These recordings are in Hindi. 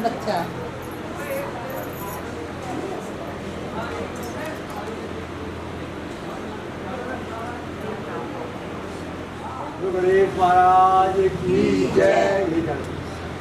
बच्चा। गणेश महाराज की जय।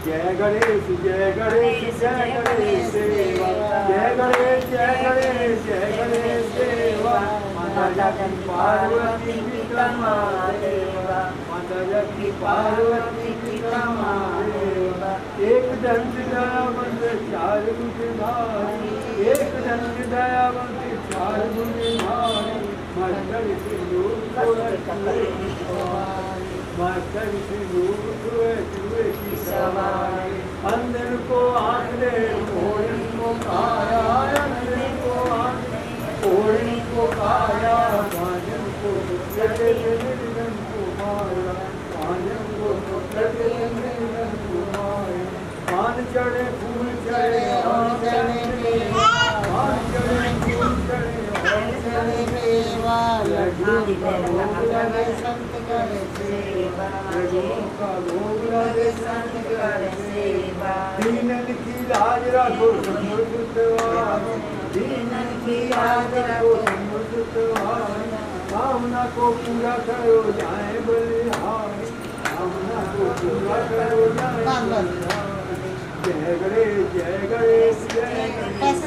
जय गणेश जय गणेश जय गणेश देवा। जय गणेश जय गणेश जय गणेश देवा। माता की पार्वती पिता महादेवा। माता की पार्वती पिता महादेवा। एक दंड दयावंत चार भुजधारी। एक दंड दयावंत चार भुजधारी। मर्दन सिंदूर मर्दन सिंदूर की सवारी। अंदर को आँख दे ओढ़ी को काया। अंदर को आँख ओढ़ी को काया। भाजन को लगे निर्धन को माया। भाजन को लगे निर्धन को माया। पान चढ़े फूल चढ़े और चढ़े पान चढ़े फूल चढ़े और चढ़े सेवा। लड्डू का भोग लगे संत करे सेवा। लड्डू का भोग लगे संत करे सेवा। दीनन की लाज रखो समुद्रवार। दीनन की लाज रखो समुद्रवार। कामना को पूरा करो जाए बलिहार। कामना को पूरा करो जाए बलिहार। जय गणेश जय गणेश जय गणेश।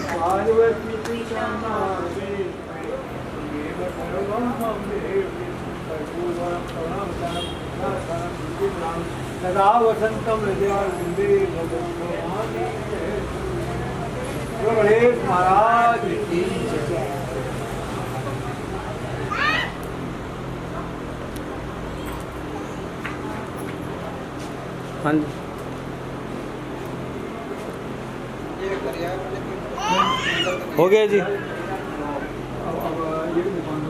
पार्वती पिता महादेव। सदा वसंतम हृदयारविंदे भगवान। गणेश महाराज की जय। हाँ जी हो गया जी। अब ये दुकान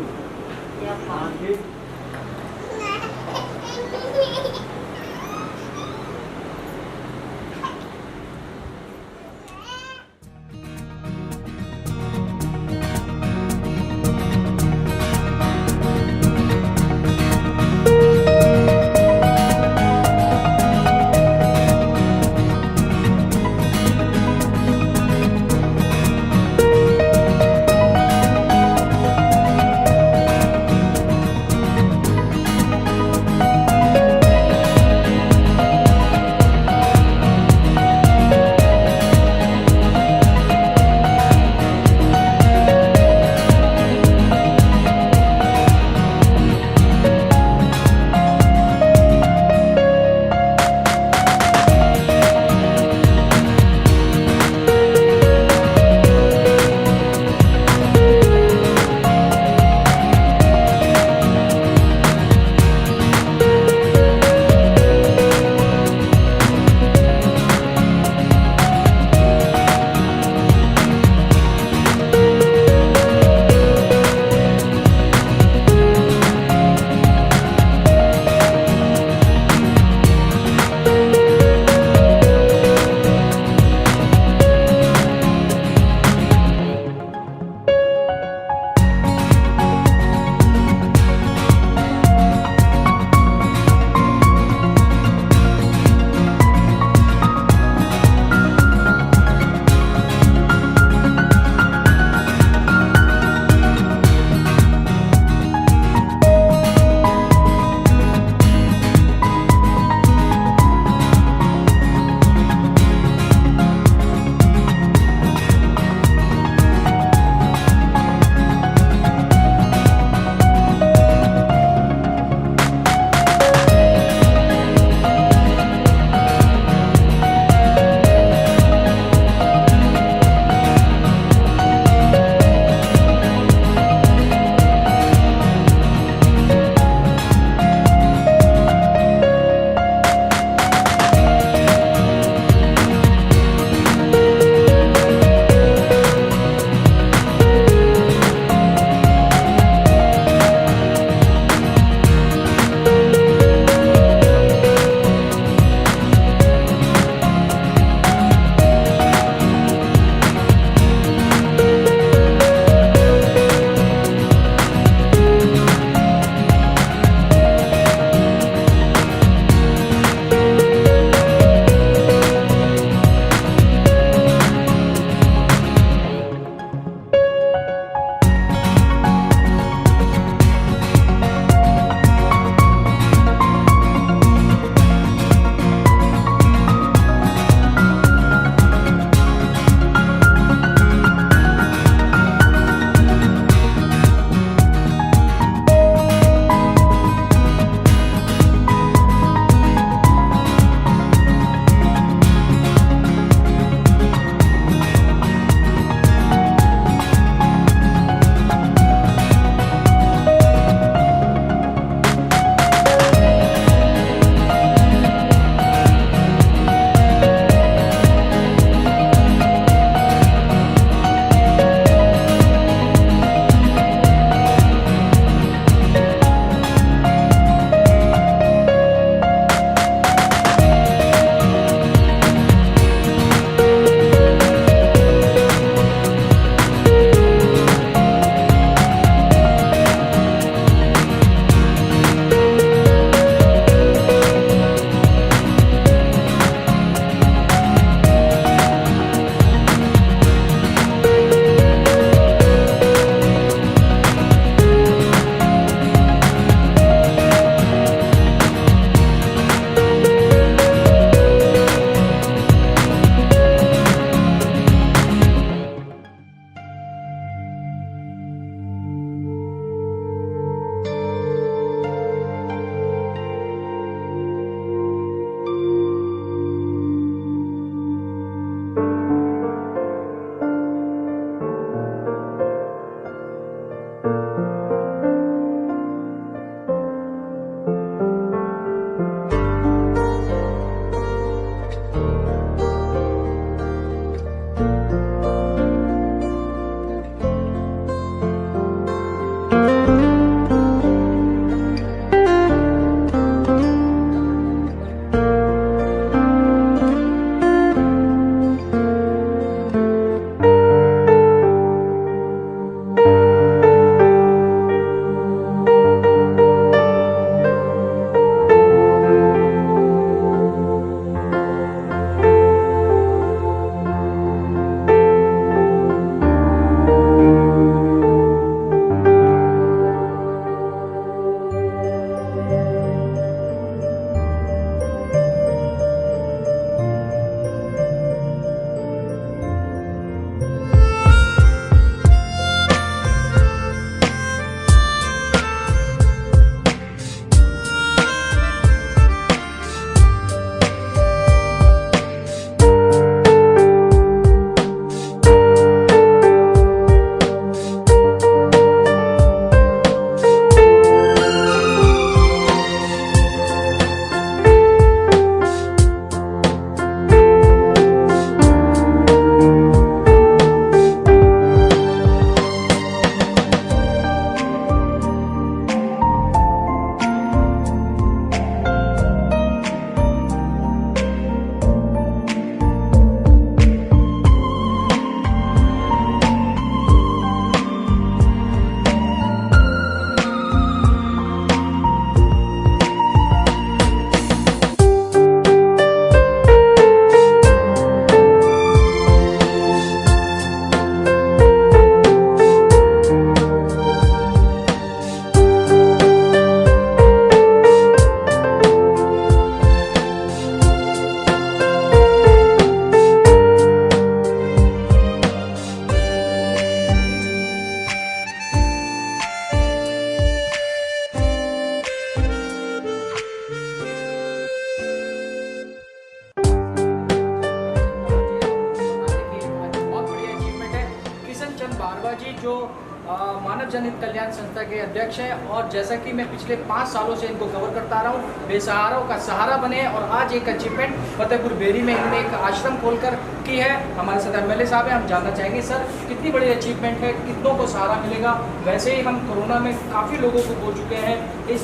मानव जनहित कल्याण संस्था के अध्यक्ष हैं और जैसा कि मैं पिछले 5 सालों से इनको कवर करता आ रहा हूँ, बेसहाराओं का सहारा बने और आज एक अचीवमेंट फतेहपुर बेरी में इन्होंने एक आश्रम खोलकर की है। हमारे साथ एमएलए साहब हैं, हम जानना चाहेंगे सर कितनी बड़ी अचीवमेंट है, कितनों को सहारा मिलेगा। वैसे ही हम कोरोना में काफ़ी लोगों को बोल चुके हैं, इस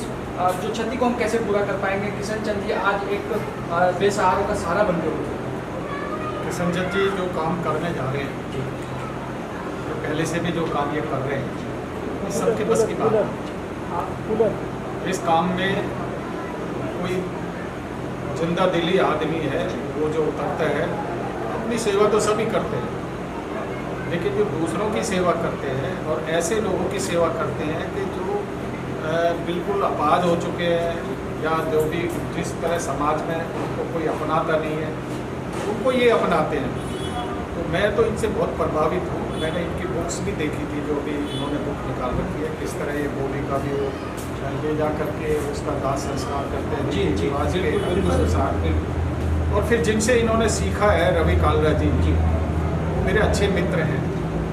जो क्षति को हम कैसे पूरा कर पाएंगे। किशन चंद जी आज एक बेसहारों का सहारा बन गए। किशन चंद जी जो काम करने जा रहे हैं, तो पहले से भी जो काम ये कर रहे हैं, सबके बस की बात है। इस काम में कोई जिंदा दिली आदमी है वो जो उतरता है, अपनी सेवा तो सभी करते हैं, लेकिन जो दूसरों की सेवा करते हैं और ऐसे लोगों की सेवा करते हैं कि जो बिल्कुल अपाज हो चुके हैं या जो भी जिस तरह समाज में उनको कोई अपनाता नहीं है, उनको ये अपनाते हैं। तो मैं तो इनसे बहुत प्रभावित हूँ। मैंने इनकी बुक्स भी देखी थी, जो भी इन्होंने बुक निकाल रखी है, किस तरह ये बॉडी का भी वो ले जा करके उसका दाह संस्कार करते हैं। जी और फिर जिनसे इन्होंने सीखा है, रवि कालरा जी मेरे अच्छे मित्र हैं,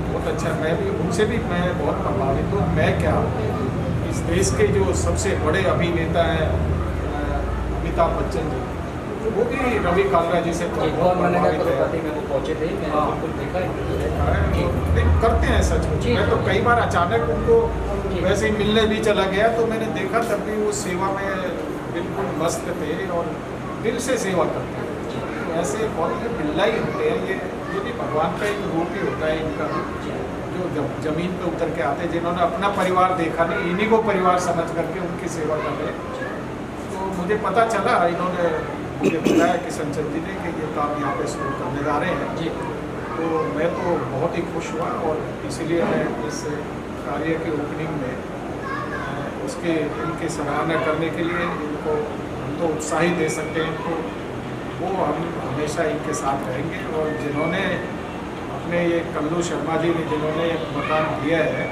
बहुत अच्छा। मैं भी उनसे भी मैं बहुत प्रभावित हूँ। मैं क्या, इस देश के जो सबसे बड़े अभिनेता हैं अमिताभ बच्चन जी, वो भी रवि कालरा जी से बहुत प्रभावित है। करते हैं सच में। मैं तो कई बार अचानक उनको वैसे ही मिलने भी चला गया, तो मैंने देखा तब भी वो सेवा में बिल्कुल मस्त थे और दिल से सेवा करते हैं। तो ऐसे बहुत बिल्ला ही होते हैं, ये भी भगवान का एक रूप ही होता है इनका, जो जब जमीन पे उतर के आते हैं, जिन्होंने अपना परिवार देखा नहीं, इन्हीं को परिवार समझ करके उनकी सेवा कर रहे हैं। तो मुझे पता चला, इन्होंने मुझे बताया किशन चंद जी ने कि ये काम यहाँ पे शुरू करने जा रहे हैं जी। तो मैं तो बहुत ही खुश हुआ और इसीलिए मैं इस कार्य के ओपनिंग में उसके इनकी सराहना करने के लिए इनको हम तो उत्साहित दे सकते हैं इनको, वो हम हमेशा इनके साथ रहेंगे। और जिन्होंने अपने ये कल्लू शर्मा जी ने जिन्होंने मकान दिया है,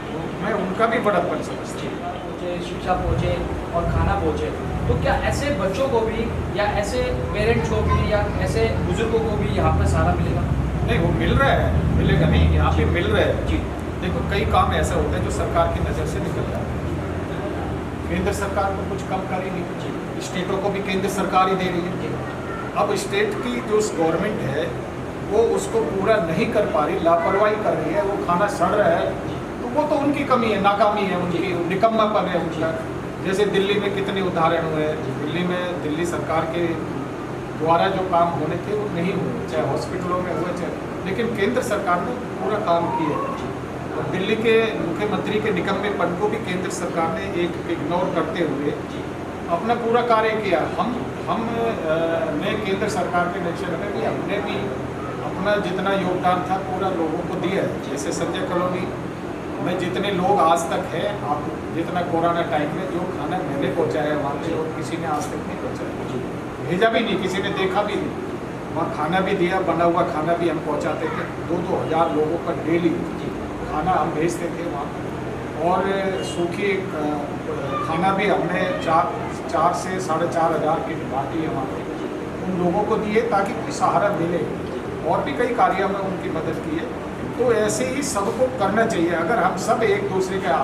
तो मैं उनका भी बड़प्पन समझती हूँ। मुझे शिक्षा पहुँचे और खाना पहुँचे, तो क्या ऐसे बच्चों को भी या ऐसे पेरेंट्स को भी या ऐसे बुजुर्गों को भी यहाँ पर सहारा मिलेगा? नहीं, वो मिल रहा है, मिलेगा नहीं, यहाँ पे मिल रहा है जी। देखो कई काम ऐसा होता है जो सरकार की नज़र से निकल जाता है। केंद्र सरकार को कुछ कम कर ही नहीं, स्टेटों को भी केंद्र सरकार ही दे रही है, अब स्टेट की जो गवर्नमेंट है वो उसको पूरा नहीं कर पा रही, लापरवाही कर रही है, वो खाना सड़ रहा है, तो वो तो उनकी कमी है, नाकामी है उनकी, निकम्मापन है उनका। जैसे दिल्ली में कितने उदाहरण हुए, दिल्ली में दिल्ली सरकार के द्वारा जो काम होने थे वो नहीं हुए, चाहे हॉस्पिटलों में हुए चाहे, लेकिन केंद्र सरकार ने पूरा काम किया। और दिल्ली के मुख्यमंत्री के निकम्मेपन को भी केंद्र सरकार ने एक इग्नोर करते हुए अपना पूरा कार्य किया। हम ने केंद्र सरकार के निरीक्षण में भी हमने भी अपना जितना योगदान था पूरा लोगों को दिया है। जैसे संजय कॉलोनी में जितने लोग आज तक हैं, आप जितना कोरोना टाइम में जो खाना मैंने पहुँचाया वहाँ पे और किसी ने आज तक नहीं पहुँचाया, भेजा भी नहीं, किसी ने देखा भी नहीं। वहाँ खाना भी दिया, बना हुआ खाना भी हम पहुँचाते थे, 2-2 हज़ार लोगों का डेली खाना हम भेजते थे वहाँ। और सूखी खाना भी हमने 4 से 4.5 हज़ार की बाटी है वहाँ पे उन लोगों को दिए ताकि कोई सहारा मिले। और भी कई कार्यों में उनकी मदद की है। तो ऐसे ही सबको करना चाहिए। अगर हम सब एक दूसरे के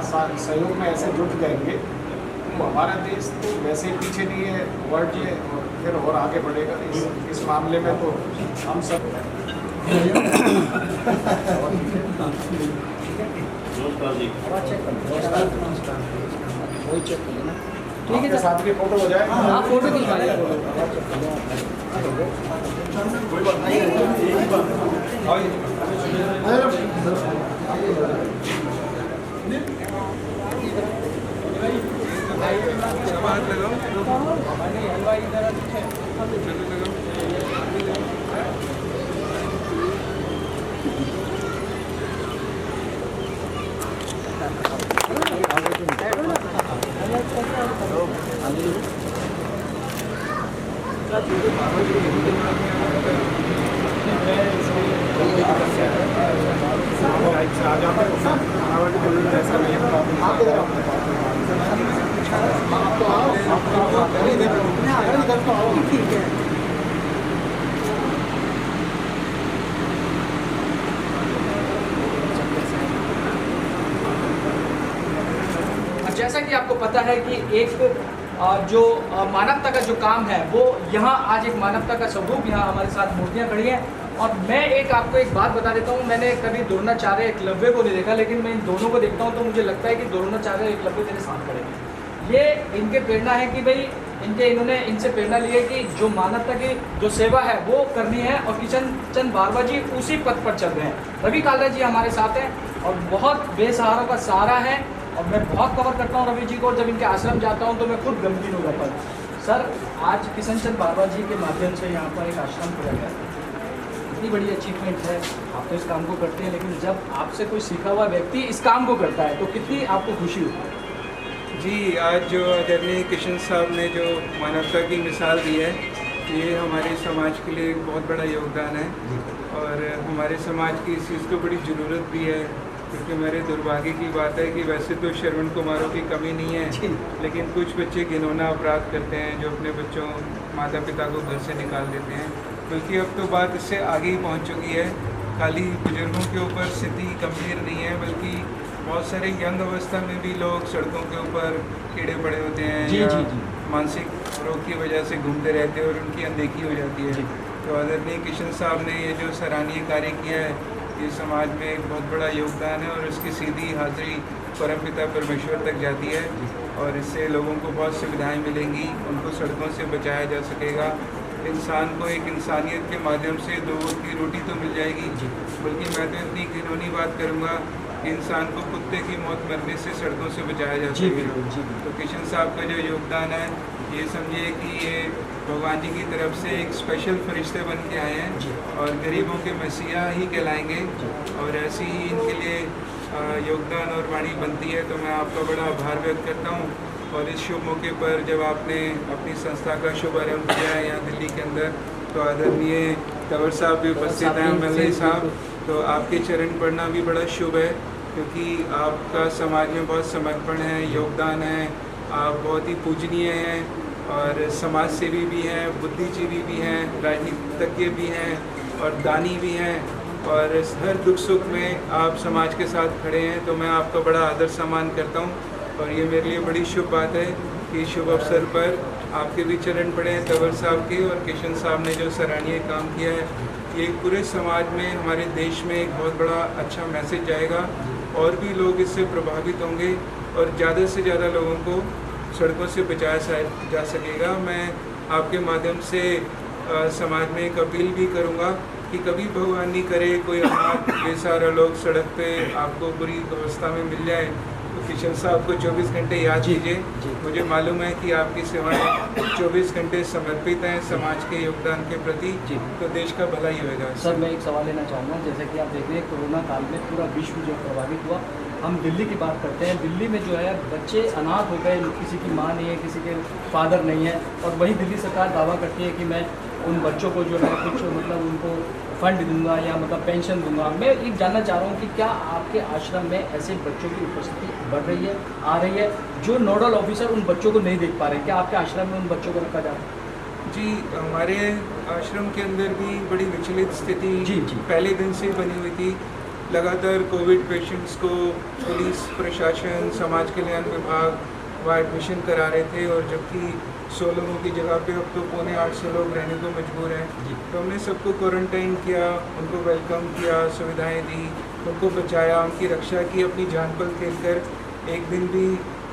सहयोग में ऐसे जुट जाएंगे तो हमारा देश तो वैसे ही पीछे नहीं है, वर्ल्ड में और फिर और आगे बढ़ेगा। इस मामले में तो हम सब ठीक है, साथ में फोटो हो जाए। हाँ, फोटो खिंचवा लें। कोई बात नहीं। जैसा कि आपको पता है कि एक जो मानवता का जो काम है वो यहाँ आज एक मानवता का स्वरूप यहाँ हमारे साथ मूर्तियाँ खड़ी हैं। और मैं आपको एक बात बता देता हूँ, मैंने कभी द्रोणाचार्य एकलव्य को नहीं देखा, लेकिन मैं इन दोनों को देखता हूँ तो मुझे लगता है कि द्रोणाचार्य एकलव्य मेरे साथ खड़े हैं। ये इनके प्रेरणा है कि भाई इन्होंने इनसे प्रेरणा ली है कि जो मानवता की जो सेवा है वो करनी है। और किशन चंद भारद्वाज जी उसी पथ पर चल रहे हैं। रवि कालरा जी हमारे साथ हैं और बहुत बेसहारों का सहारा है। और मैं बहुत कवर करता हूँ रवि जी को, और जब इनके आश्रम जाता हूँ तो मैं खुद गमगीन हो जाता हूँ। सर, आज किशन चंद भारद्वाज जी के माध्यम से यहाँ पर एक आश्रम खोला गया, इतनी बड़ी अचीवमेंट है। आप तो इस काम को करते हैं, लेकिन जब आपसे कोई सीखा हुआ व्यक्ति इस काम को करता है तो कितनी आपको खुशी होती है? जी, आज जो आदरणीय किशन साहब ने जो मानवता की मिसाल दी है, ये हमारे समाज के लिए एक बहुत बड़ा योगदान है। और हमारे समाज की इस चीज़ को बड़ी ज़रूरत भी है, क्योंकि मेरे दुर्भाग्य की बात है कि वैसे तो श्रवण कुमारों की कमी नहीं है, लेकिन कुछ बच्चे घिनौना अपराध करते हैं जो अपने बच्चों माता पिता को घर से निकाल देते हैं। बल्कि अब तो बात इससे आगे ही पहुंच चुकी है। खाली बुजुर्गों के ऊपर स्थिति गंभीर नहीं है, बल्कि बहुत सारे यंग अवस्था में भी लोग सड़कों के ऊपर कीड़े पड़े होते हैं या मानसिक रोग की वजह से घूमते रहते हैं और उनकी अनदेखी हो जाती है। तो आदरणीय किशन साहब ने ये जो सराहनीय कार्य किया है, ये समाज में एक बहुत बड़ा योगदान है और इसकी सीधी हाजिरी परमपिता परमेश्वर तक जाती है। और इससे लोगों को बहुत सुविधाएं मिलेंगी, उनको सड़कों से बचाया जा सकेगा। इंसान को एक इंसानियत के माध्यम से दो वक्त की रोटी तो मिल जाएगी, बल्कि मैं तो इतनी घिनौनी बात करूँगा कि इंसान को कुत्ते की मौत मरने से सड़कों से बचाया जा सकेगा। तो किशन साहब का जो योगदान है, ये समझिए कि ये भगवान जी की तरफ से एक स्पेशल फरिश्ते बन के आए हैं और गरीबों के मसीहा ही कहलाएंगे। और ऐसी ही इनके लिए योगदान और वाणी बनती है। तो मैं आपका बड़ा आभार व्यक्त करता हूँ। और इस शुभ मौके पर जब आपने अपनी संस्था का शुभारंभ किया है यहाँ दिल्ली के अंदर, तो आदरणीय तंवर साहब भी उपस्थित हैं, मल्लई साहब, तो आपके चरण पढ़ना भी बड़ा शुभ है, क्योंकि आपका समाज में बहुत समर्पण है, योगदान है, आप बहुत ही पूजनीय हैं और समाज सेवी भी हैं, बुद्धिजीवी भी हैं, राजनीतिज्ञ भी हैं और दानी भी हैं। और हर दुख सुख में आप समाज के साथ खड़े हैं। तो मैं आपका बड़ा आदर सम्मान करता हूँ और ये मेरे लिए बड़ी शुभ बात है कि शुभ अवसर पर आपके भी चरण पड़े हैं तंवर साहब के और किशन साहब ने जो सराहनीय काम किया है। ये पूरे समाज में, हमारे देश में एक बहुत बड़ा अच्छा मैसेज जाएगा और भी लोग इससे प्रभावित होंगे और ज़्यादा से ज़्यादा लोगों को सड़कों से बचाया जा सकेगा। मैं आपके माध्यम से समाज में एक अपील भी करूँगा कि कभी भगवान नहीं करे कोई अनाथ बेसहारा लोग सड़क पे आपको बुरी अवस्था में मिल जाए तो किशन साहब को 24 घंटे याद कीजिए। मुझे मालूम है कि आपकी सेवाएं 24 घंटे समर्पित हैं समाज के योगदान के प्रति, तो देश का भला ही होगा। सर मैं एक सवाल लेना चाहूँगा, जैसे कि आप देख रहे हैं कोरोना काल में पूरा विश्व जो प्रभावित हुआ, हम दिल्ली की बात करते हैं, दिल्ली में जो है बच्चे अनाथ हो गए, किसी की माँ नहीं है, किसी के फादर नहीं है, और वही दिल्ली सरकार दावा करती है कि मैं उन बच्चों को जो है कुछ मतलब उनको फंड दूंगा या मतलब पेंशन दूंगा। मैं ये जानना चाह रहा हूँ कि क्या आपके आश्रम में ऐसे बच्चों की उपस्थिति बढ़ रही है, आ रही है, जो नोडल ऑफिसर उन बच्चों को नहीं देख पा रहे हैं? क्या आपके आश्रम में उन बच्चों को रखा जा रहा है? जी, हमारे आश्रम के अंदर भी बड़ी विचलित स्थिति पहले दिन से बनी हुई थी। लगातार कोविड पेशेंट्स को पुलिस प्रशासन, समाज कल्याण विभाग वहाँ एडमिशन करा रहे थे और जबकि 100 लोगों की जगह पे अब तो 750 लोग रहने को मजबूर हैं। तो हमने सबको क्वारंटाइन किया, उनको वेलकम किया, सुविधाएं दी, उनको बचाया, उनकी रक्षा की, अपनी जान पर खेल कर। एक दिन भी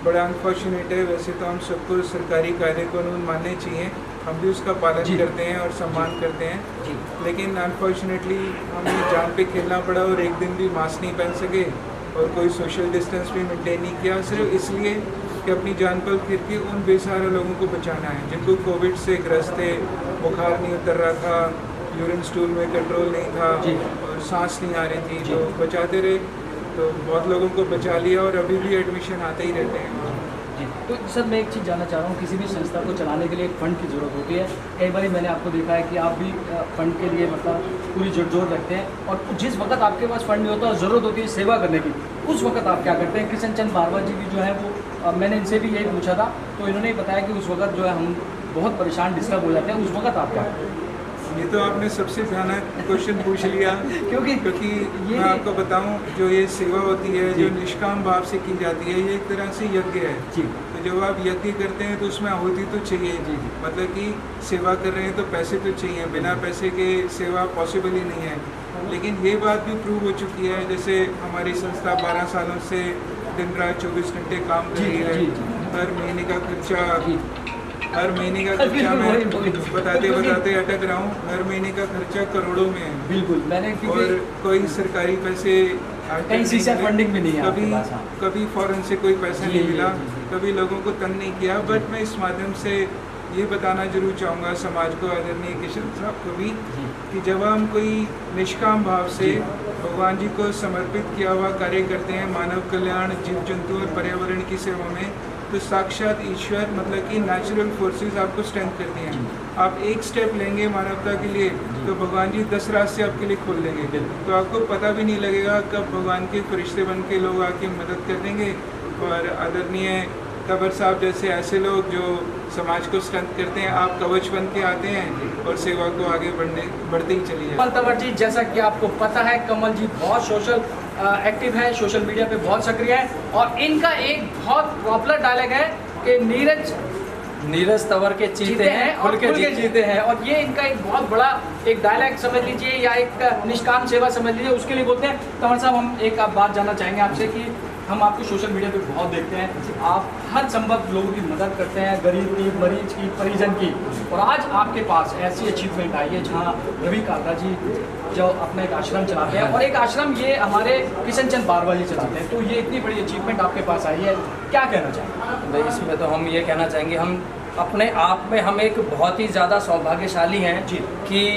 बड़ा अनफॉर्चुनेट है, वैसे तो हम सबको सरकारी कायदे कानून मानने चाहिए, हम भी उसका पालन करते हैं और सम्मान करते हैं, लेकिन अनफॉर्चुनेटली हमें जान पे खेलना पड़ा और एक दिन भी मास्क नहीं पहन सके और कोई सोशल डिस्टेंस भी मेंटेन नहीं किया, सिर्फ इसलिए कि अपनी जान पर फिर के उन बेसहारा लोगों को बचाना है जिनको कोविड से ग्रस्त थे, बुखार नहीं उतर रहा था, यूरिन स्टूल में कंट्रोल नहीं था और सांस नहीं आ रही थी, तो बचाते रहे, तो बहुत लोगों को बचा लिया और अभी भी एडमिशन आते ही रहते हैं। तो सर मैं एक चीज़ जानना चाह रहा हूँ, किसी भी संस्था को चलाने के लिए एक फ़ंड की ज़रूरत होती है। कई बार मैंने आपको देखा है कि आप भी फ़ंड के लिए मतलब पूरी जोर रखते हैं, और जिस वक्त आपके पास फ़ंड नहीं होता और ज़रूरत होती है सेवा करने की, उस वक्त आप क्या करते हैं? किशन चंद बारवा जी भी जो है वो मैंने इनसे भी यही पूछा था, तो इन्होंने बताया कि उस वक्त जो है हम बहुत परेशान डिस्टर्ब हो जाते हैं, उस वक्त आप क्या करते हैं? ये तो आपने सबसे भयानक क्वेश्चन पूछ लिया क्योंकि मैं आपको बताऊं, जो ये सेवा होती है जो निष्काम भाव से की जाती है, ये एक तरह से यज्ञ है। तो जब आप यज्ञ करते हैं तो उसमें आहुति तो चाहिए, मतलब कि सेवा कर रहे हैं तो पैसे तो चाहिए, बिना पैसे के सेवा पॉसिबल ही नहीं है। लेकिन ये बात भी प्रूव हो चुकी है, जैसे हमारी संस्था 12 सालों से दिन रात 24 घंटे काम कर रही है, हर महीने का मैं बताते अटक रहा हूँ, हर महीने का खर्चा करोड़ों में है। बिल्कुल, मैंने और कोई सरकारी पैसे कहीं से फंडिंग भी नहीं है, कभी फॉरेन से कोई पैसा नहीं मिला, कभी लोगों को तंग नहीं किया। बट मैं इस माध्यम से ये बताना जरूर चाहूँगा समाज को, आदरणीय किशन साहब को भी, कि जब हम कोई निष्काम भाव से भगवान जी को समर्पित किया हुआ कार्य करते हैं, मानव कल्याण, जीव जंतु और पर्यावरण की सेवा में, तो साक्षात ईश्वर मतलब कि नेचुरल फोर्सेस आपको स्ट्रेंथ करती हैं। आप एक स्टेप लेंगे मानवता के लिए तो भगवान जी 10 रास्ते आपके लिए खोल देंगे, तो आपको पता भी नहीं लगेगा कब भगवान के फरिश्ते बन के लोग आके मदद कर देंगे। और आदरणीय तंवर साहब जैसे ऐसे लोग जो समाज को स्ट्रेंथ करते हैं, आप कवच बन के आते हैं और सेवा को आगे बढ़ते ही चलिए। कमल तंवर जी, जैसा कि आपको पता है, कमल जी बहुत सोशल एक्टिव है, सोशल मीडिया पे बहुत सक्रिय है, और इनका एक बहुत पॉपुलर डायलॉग है कि नीरज तंवर के चीते हैं खुल के जीते हैं, और ये इनका एक बहुत बड़ा एक डायलॉग समझ लीजिए या एक निष्काम सेवा समझ लीजिए, उसके लिए बोलते हैं। तंवर साहब, हम एक बात जानना चाहेंगे आपसे कि हम आपको सोशल मीडिया पे बहुत देखते हैं, आप हर संभव लोगों की मदद करते हैं, गरीब की, मरीज की, परिजन की, और आज आपके पास ऐसी अचीवमेंट आई है जहाँ रवि कालरा जी जो अपना एक आश्रम चलाते हैं, और एक आश्रम ये हमारे किशन चंद बारवा जी चलाते हैं, तो ये इतनी बड़ी अचीवमेंट आपके पास आई है, क्या कहना चाहेंगे? भाई इसमें तो हम ये कहना चाहेंगे, हम अपने आप में हम एक बहुत ही ज़्यादा सौभाग्यशाली हैं जी कि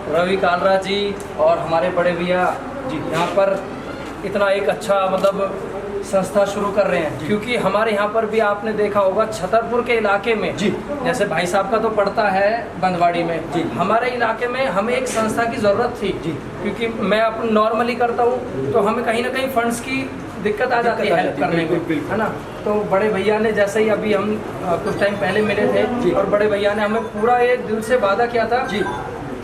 रवि कालरा जी और हमारे बड़े भैया जी यहाँ पर इतना एक अच्छा मतलब संस्था शुरू कर रहे हैं, क्योंकि हमारे यहाँ पर भी आपने देखा होगा छतरपुर के इलाके में जी, जैसे भाई साहब का तो पड़ता है बंदवाड़ी में जी, हमारे इलाके में हमें एक संस्था की ज़रूरत थी जी, क्योंकि मैं अपन नॉर्मली करता हूँ तो हमें कहीं ना कहीं फंड्स की दिक्कत आ जाती है हेल्प करने में, है ना। तो बड़े भैया ने जैसे ही अभी हम कुछ टाइम पहले मिले थे और बड़े भैया ने हमें पूरा एक दिल से वादा किया था जी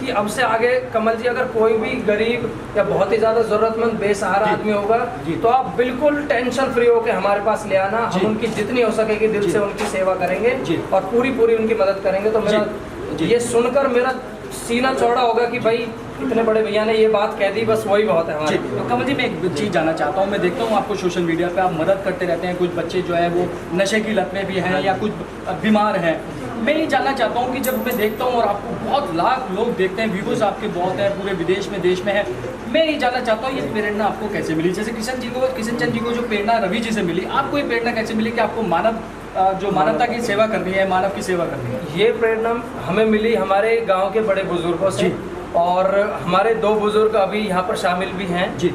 कि अब से आगे कमल जी अगर कोई भी गरीब या बहुत ही ज़्यादा ज़रूरतमंद बेसहारा आदमी होगा तो आप बिल्कुल टेंशन फ्री होकर हमारे पास ले आना, हम उनकी जितनी हो सकेगी दिल से उनकी सेवा करेंगे और पूरी उनकी मदद करेंगे। तो मेरा ये सुनकर मेरा सीना चौड़ा होगा कि भाई इतने बड़े भैया ने ये बात कह दी, बस वही बहुत है हमारे। तो कमल जी मैं एक चीज़ जानना चाहता हूँ, मैं देखता हूँ आपको सोशल मीडिया पे आप मदद करते रहते हैं, कुछ बच्चे जो है वो नशे की लत में भी हैं या कुछ बीमार हैं। मैं ये जानना चाहता हूँ कि जब मैं देखता हूँ और आपको बहुत लाख लोग देखते हैं, व्यूवर्स आपके बहुत हैं पूरे विदेश में देश में है, मैं ये जानना चाहता हूँ ये प्रेरणा आपको कैसे मिली? जैसे किशन चंद जी को जो प्रेरणा रवि जी से मिली, आपको ये प्रेरणा कैसे मिली कि आपको मानवता की सेवा करनी है, मानव की सेवा करनी है? ये प्रेरणा हमें मिली हमारे गांव के बड़े बुजुर्गों से, और हमारे 2 बुजुर्ग अभी यहाँ पर शामिल भी हैं जी,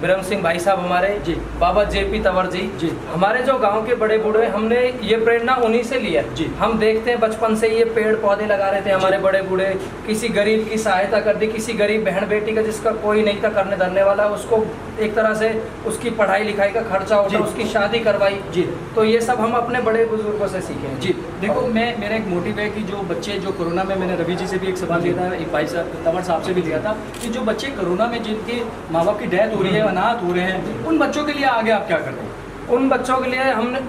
ब्रह्म सिंह भाई साहब हमारे जी, बाबा JP तंवर जी, हमारे जो गांव के बड़े बूढ़े, हमने ये प्रेरणा उन्हीं से ली है जी। हम देखते हैं बचपन से ये पेड़ पौधे लगा रहे थे हमारे बड़े बूढ़े, किसी गरीब की सहायता कर दी, किसी गरीब बहन बेटी का जिसका कोई नहीं था करने धरने वाला, उसको एक तरह से उसकी पढ़ाई लिखाई का खर्चा उठा, उसकी शादी करवाई जी। तो ये सब हम अपने बड़े बुजुर्गों से सीखे हैं जी। देखो मेरा एक मोटिव है कि जो बच्चे जो कोरोना में, मैंने रवि जी से भी एक सवाल लिया था, एक भाई साहब तंवर साहब से भी लिया था, कि जो बच्चे कोरोना में जिनके माँ बाप की डेथ हो रही है, अनाथ हो रहे हैं, उन बच्चों के लिए आगे आप क्या करते हैं? उन बच्चों के लिए हमने,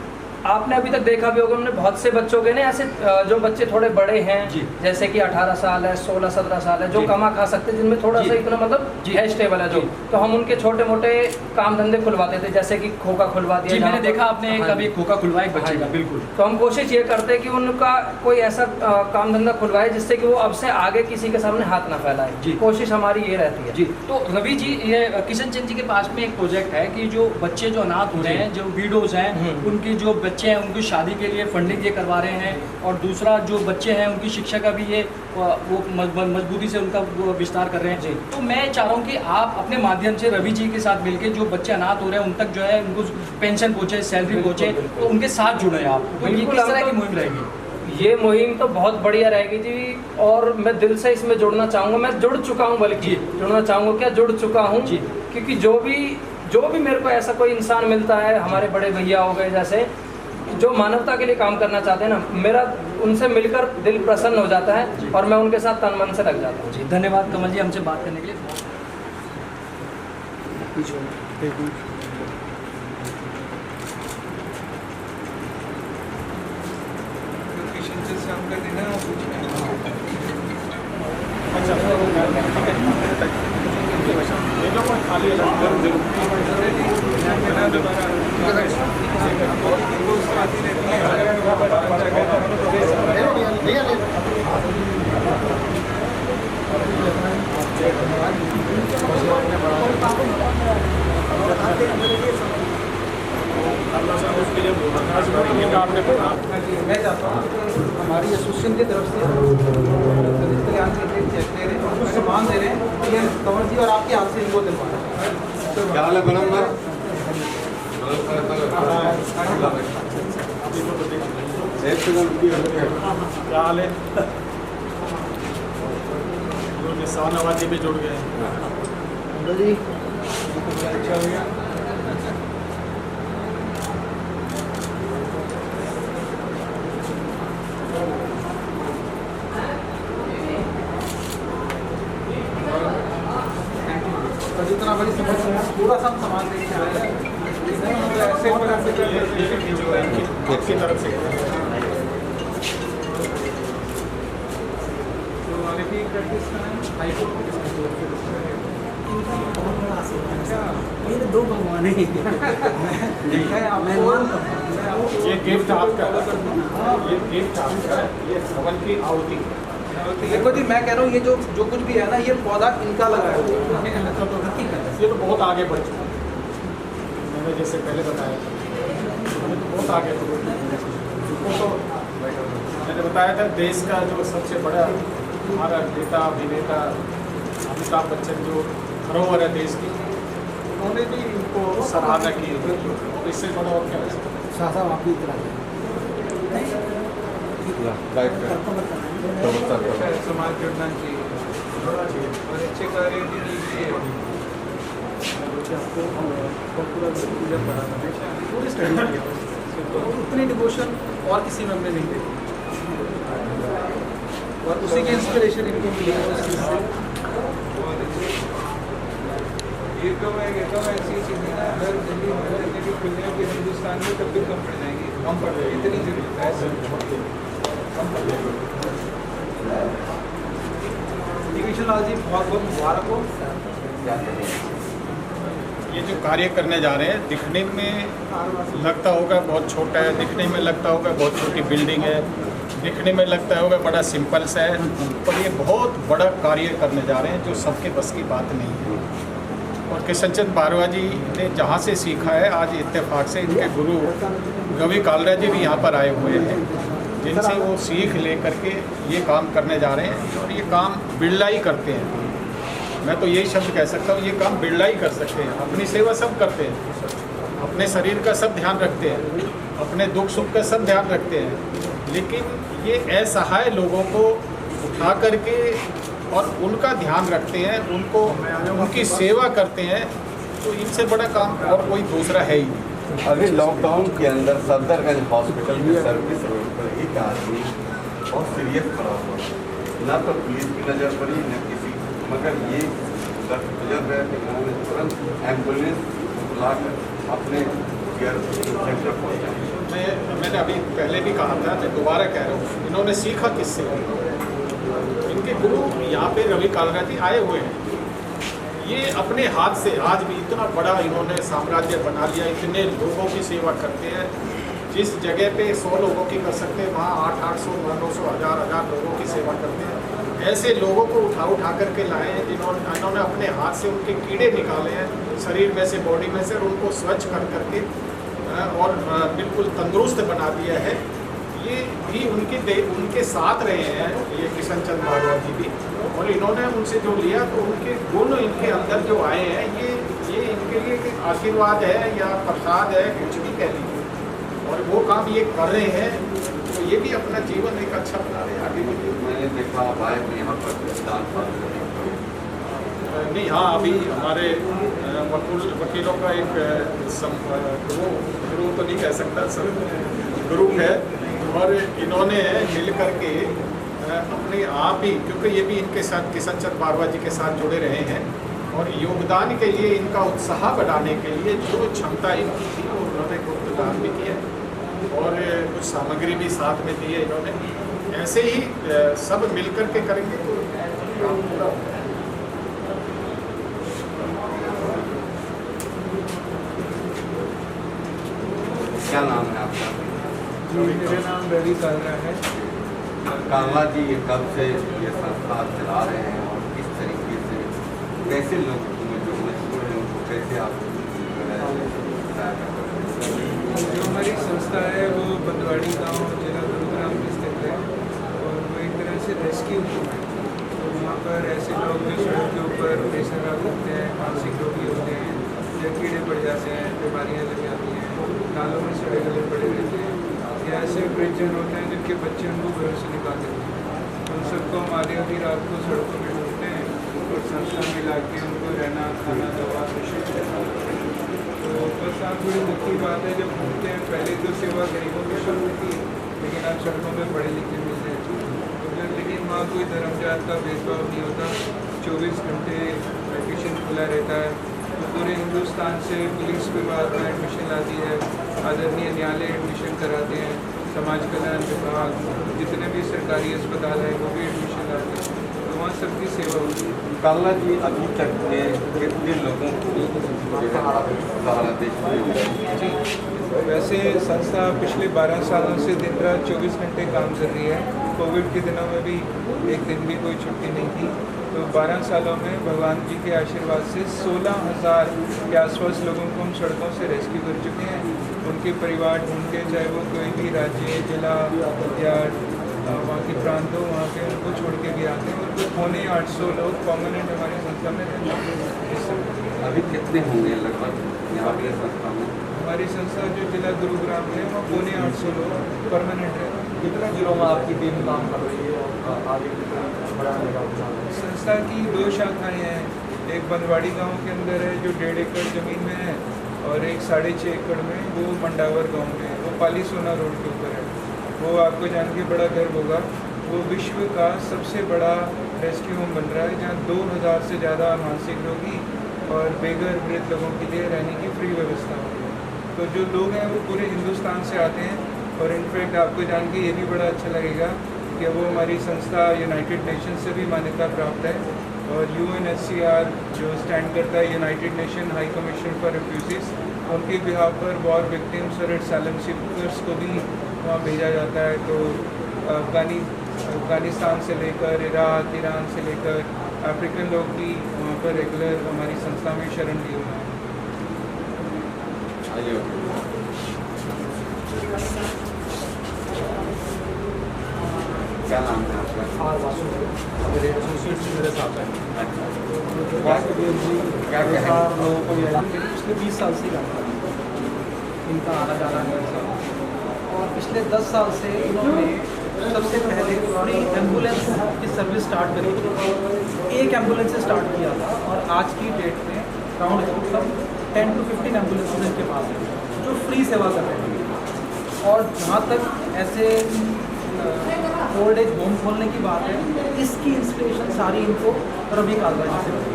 आपने अभी तक देखा भी होगा, हमने बहुत से बच्चों के ना ऐसे जो बच्चे थोड़े बड़े हैं जैसे कि 18 साल है, 16-17 साल है, जो कमा खा सकते हैं, जिनमें थोड़ा सा इतना मतलब है स्टेबल है जो, तो हम उनके छोटे मोटे काम धंधे खुलवाते थे, जैसे कि खोखा खुलवा दिया। मैंने देखा आपने कभी खोखा खुलवाया बच्चे का? बिल्कुल। तो हम कोशिश ये करते हैं कि उनका कोई ऐसा काम धंधा खुलवाए जिससे कि वो अब से आगे किसी के सामने हाथ ना फैलाए जी। कोशिश हमारी ये रहती है जी। तो रवि जी, ये किशन चंद जी के पास में एक प्रोजेक्ट है कि जो बच्चे जो अनाथ हो रहे हैं, जो विडोज हैं, उनकी जो बच्चे हैं उनकी शादी के लिए फंडिंग ये करवा रहे हैं, और दूसरा जो बच्चे हैं उनकी शिक्षा का भी ये वो मजबूती से उनका विस्तार कर रहे हैं। तो मैं चाह रहा हूँ कि आप अपने माध्यम से रवि जी के साथ मिलकर जो बच्चे अनाथ हो रहे हैं उन तक जो है उनको पेंशन पहुँचे, सैलरी पहुँचे, तो उनके साथ जुड़े आप। तो ये किस तरह की मुहिम रहेगी? ये मुहिम तो बहुत बढ़िया रहेगी जी, और मैं दिल से इसमें जुड़ना चाहूँगा। मैं जुड़ चुका हूँ, बल्कि जुड़ना चाहूँगा क्या, जुड़ चुका हूँ, क्योंकि जो भी मेरे को ऐसा कोई इंसान मिलता है, हमारे बड़े भैया हो गए जैसे, जो मानवता के लिए काम करना चाहते हैं ना, मेरा उनसे मिलकर दिल प्रसन्न हो जाता है और मैं उनके साथ तन मन से लग जाता हूँ जी। धन्यवाद कमल जी हमसे बात करने के लिए। मैं चाहता हूँ हमारी एसोसिएशन की तरफ से दलित कल्याण के लिए चेक दे रहे हैं, कुछ सामान दे रहे हैं, ये कंवर जी और आपके हाथ से इनको दिलवाना है। क्या हाल है बनंबर? क्या हाल है? शाहनवाजी भी जुड़ गए जी। अच्छा हो गया। जितना बड़ी समस्या है पूरा सब सामान देके आ रहे हैं, आपकी तरफ से मेरे 2 भगवान हैं। ये गिफ्ट आपका, ये गिफ्ट आपका, ये हवन की आहुति। देखो जी, मैं कह रहा हूँ ये जो कुछ भी है ना, ये पौधा इनका लगाया हुआ है। ये तो बहुत आगे बढ़ चुका है, मैंने जैसे पहले बताया था, ये तो बहुत आगे बढ़ चुका है। तो मैंने बताया था देश का जो सबसे बड़ा हमारा नेता अभिनेता अमिताभ बच्चन जो धरोहर है देश की, उन्होंने भी इनको सराहना की, तो इससे बड़ा और क्या है? साहब आप भी इतना समाज जुड़ना चाहिए और अच्छे कार्य भी कीजिए। पूरी स्टडी किया, उतनी डिवोशन और किसी में हमने नहीं देखी। और उसी की इंस्पिरेशन इनको मिली है उस चीज़ से। ये तो मैं कहता हूँ ऐसी चीज़ें ना अगर दिल्ली में भी खुल जाए कि हिंदुस्तान में तब भी कम पड़ जाएंगी, कम पड़ जाएगी। इतनी जरूरत है सब। कम पड़ जाएगी। दिग्विजय लाल जी बहुत बहुत मुबारक हो। ये जो कार्य करने जा रहे हैं दिखने में लगता होगा बहुत छोटा है, दिखने में लगता होगा बहुत छोटी बिल्डिंग है, दिखने में लगता होगा बड़ा सिंपल सा है, पर ये बहुत बड़ा कार्य करने जा रहे हैं जो सबके बस की बात नहीं है। और किशन चंद बारवा जी ने जहाँ से सीखा है, आज इत्तेफाक से इनके गुरु रवि कालरा जी भी यहाँ पर आए हुए हैं, जिनसे वो सीख ले करके ये काम करने जा रहे हैं। और ये काम बिरला ही करते हैं, मैं तो यही शब्द कह सकता हूँ, ये काम बिरला ही कर सकते हैं। अपनी सेवा सब करते हैं, अपने शरीर का सब ध्यान रखते हैं, अपने दुख सुख का सब ध्यान रखते हैं, लेकिन ये असहाय लोगों को उठा करके और उनका ध्यान रखते हैं, उनको उनकी सेवा करते हैं, तो इनसे बड़ा काम और कोई दूसरा है ही नहीं। अभी लॉकडाउन के अंदर सफदरगंज हॉस्पिटल में सर्विस रोड पर एक आदमी बहुत सीरियस पड़ा हुआ, ना तो पुलिस की नज़र पड़ी न किसी, मगर ये गुजर रहे थे, उन्होंने तुरंत एम्बुलेंस बुलाकर अपने केयर सेंटर पहुँचाया। मैंने अभी पहले भी कहा था, मैं दोबारा कह रहा हूँ, इन्होंने सीखा किससे? इनके गुरु यहाँ पे रवि कालरा जी आए हुए हैं। ये अपने हाथ से आज भी इतना बड़ा इन्होंने साम्राज्य बना लिया, इतने लोगों की सेवा करते हैं। जिस जगह पे 100 लोगों की कर सकते हैं, वहाँ 800, 900, 1000 लोगों की सेवा करते हैं। ऐसे लोगों को उठा करके लाए हैं जिन्होंने अपने हाथ से उनके कीड़े निकाले हैं शरीर में से, बॉडी में से, और उनको स्वच्छ कर करके और बिल्कुल तंदुरुस्त बना दिया है। ये भी उनके साथ रहे हैं, ये किशन चंद बारवा जी भी, और इन्होंने उनसे जो लिया तो उनके गुण इनके अंदर जो आए हैं, ये इनके लिए एक आशीर्वाद है या प्रसाद है, कुछ भी कह लीजिए। और वो काम ये कर रहे हैं, तो ये भी अपना जीवन एक अच्छा बना रहे हैं आगे भी। मैंने देखा भाई में यहाँ पर नहीं, हाँ, अभी हमारे वकीलों का एक ग्रुप तो नहीं कह सकता, सब ग्रुप है, और इन्होंने मिल करके अपने आप ही, क्योंकि ये भी इनके साथ किशन चंद बारवा जी के साथ जुड़े रहे हैं, और योगदान के लिए इनका उत्साह बढ़ाने के लिए जो क्षमता इनकी थी वो उन्होंने योगदान भी किया, और कुछ सामग्री भी साथ में दी है इन्होंने। ऐसे ही सब मिल कर के करेंगे तो काम पूरा होगा। क्या नाम है आपका? जी, मेरा नाम रवि कालरा है। कालरा जी, ये कब से ये संस्था चला रहे हैं और किस तरीके से, कैसे लोग जो मजबूर हैं उनको कैसे आप जो हमारी संस्था है वो बंदवाड़ी गांव जिला गुरुग्राम में स्थित है, और वो एक तरह से रेस्क्यू टीम है। तो वहाँ पर ऐसे लोग जो सड़क के ऊपर बेसहारा होते हैं, मानसिक रोगी होते हैं, या कीड़े पड़ जाते हैं, बीमारियाँ लग जाती हैं, नालों में सड़े गले पड़े रहते हैं, या ऐसे परिजन होते हैं जिनके बच्चे उनको घर से निकाल देते हैं। उन सबको हम आधी आधी रात को सड़कों पर ढूंढते हैं और संस्था में ला के उनको रहना, खाना, दवा, निश्चित रहना। तो बस आप थोड़ी दुखी बात है, जब घूमते हैं, पहले तो सेवा गरीबों की शुरू होती है, लेकिन आप सड़कों में पढ़े लिखे मिलते हैं, तो फिर लेकिन वहाँ कोई धर्म जात का भेदभाव नहीं होता, 24 घंटे एडमिशन खुला रहता है। तो पूरे हिंदुस्तान से पुलिस विभाग में एडमिशन लाती है, आदरणीय न्यायालय एडमिशन कराते हैं, समाज कल्याण विभाग, जितने भी सरकारी अस्पताल हैं वो भी एडमिशन लाते हैं, तो वहाँ सबकी सेवा होती है। कालरा जी, अभी तक के कितने लोगों को सहारा दे चुके? जी, वैसे संस्था पिछले 12 सालों से दिन रात 24 घंटे काम कर रही है। कोविड के दिनों में भी एक दिन भी कोई छुट्टी नहीं थी। तो 12 सालों में भगवान जी के आशीर्वाद से 16,000 के आसपास लोगों को हम सड़कों से रेस्क्यू कर चुके हैं। उनके परिवार ढूंढ के, चाहे वो कोई भी राज्य, जिला या वहाँ के प्रांत हो, वहाँ पे उनको छोड़ के भी आते हैं। उनको 800 लोग परमानेंट हमारी संस्था में रहते हैं। अभी कितने होंगे लगभग यहाँ पे संस्था में? हमारी संस्था जो जिला गुरुग्राम है वहाँ 800 लोग परमानेंट है। कितने जिलों में आपकी टीम काम कर रही है और आगे बढ़ाने का? संस्था की 2 शाखाएँ हैं। एक बंदवाड़ी गांव के अंदर है जो 1.5 एकड़ ज़मीन में है, और एक 6.5 एकड़ में वो मंडावर गांव में है, वो पाली सोना रोड के ऊपर है। वो आपको जान के बड़ा गर्व होगा वो विश्व का सबसे बड़ा रेस्क्यू होम बन रहा है, जहाँ 2000 से ज़्यादा मानसिक रोगी और बेघर वृद्ध लोगों के लिए रहने की फ्री व्यवस्था हो है। तो जो लोग हैं वो पूरे हिंदुस्तान से आते हैं, और इनफैक्ट आपको जान के ये भी बड़ा अच्छा लगेगा कि वो हमारी संस्था यूनाइटेड नेशन से भी मान्यता प्राप्त है, और UNHCR जो स्टैंड करता है United nation high commission for refugees, उनके बिहाफ पर वॉर विक्टिम्स और एसाइलम सीकर्स को भी वहाँ भेजा जाता है। तो अफ़गानिस्तान से लेकर इराक, ईरान से लेकर अफ्रीकन लोग भी वहाँ पर रेगुलर हमारी संस्था में शरण लिए हुए हैं। क्या नाम है आपका? मेरे एसोसिएट से मेरे साथ हैं। वासुदेव जी क्या कहेंगे? लोगों को ये पिछले 20 साल से करता है, इनका आना जाना है। और पिछले 10 साल से इन्होंने सबसे पहले फ्री एम्बुलेंस की सर्विस स्टार्ट करी थी। एक एम्बुलेंस से स्टार्ट किया था, और आज की डेट में राउंड सब 10 to 15 एम्बुलेंस इनके पास है जो फ्री सेवा कर रहे हैं। और जहाँ तक ऐसे ओल्ड एज होम खोलने की बात है, इसकी इंस्पिरेशन सारी इनको रवि कालरा जी से मिली।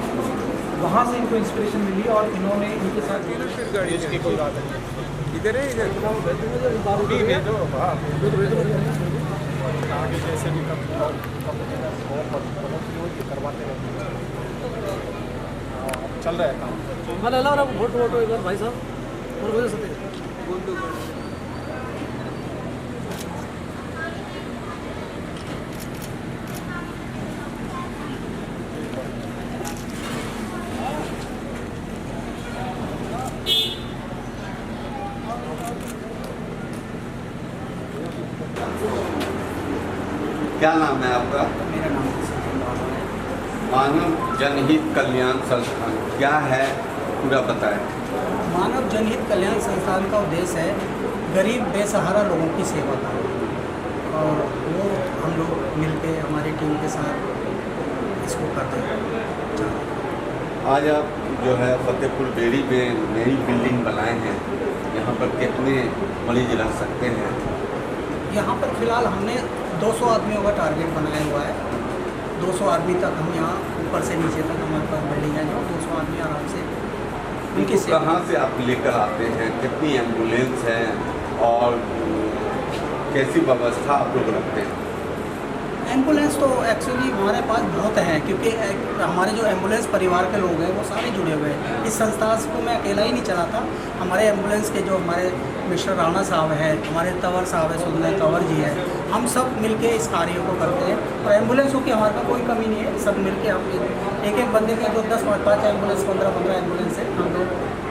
वहाँ से इनको इंस्पिरेशन मिली, और इन्होंने इनके साथ इसकी कोई बात नहीं, इधर है इधर आगे जैसे भी करवाते रहते हैं, चल रहा है काम। मैं ला रहा हूँ फोटो इधर भाई साहब, और वजह से क्या नाम है आपका? मेरा नाम है मानव जनहित कल्याण संस्थान क्या है, पूरा बताएं। मानव जनहित कल्याण संस्थान का उद्देश्य है गरीब बेसहारा लोगों की सेवा करना, और वो हम लोग मिलके हमारी टीम के साथ इसको करते हैं। आज आप जो है फतेहपुर बेरी में नई बिल्डिंग बनाए हैं, यहाँ पर कितने मरीज रह सकते हैं? यहाँ पर फिलहाल हमने 200 आदमियों का टारगेट बनाया हुआ है। 200 आदमी तक हम यहाँ ऊपर से नीचे तक हमारे पास बिल्डिंग है, जो 200 आदमी आराम से उनको कहाँ से आप लेकर आते हैं? कितनी एम्बुलेंस है और कैसी व्यवस्था आप लोग रखते हैं? एम्बुलेंस तो एक्चुअली हमारे पास बहुत है, क्योंकि हमारे जो एम्बुलेंस परिवार के लोग हैं वो सारे जुड़े हुए हैं। इस संस्था को मैं अकेला ही नहीं चलाता। हमारे एम्बुलेंस के जो हमारे मिस्टर राणा साहब हैं, हमारे तंवर साहब है, सुंदर तंवर जी हैं, हम सब मिलके इस कार्य को करते हैं। और एम्बुलेंसों की हमारे पास कोई कमी नहीं है, सब मिलके हम एक एक बंदे के 10-5 एम्बुलेंस 15 एम्बुलेंस से हम लोग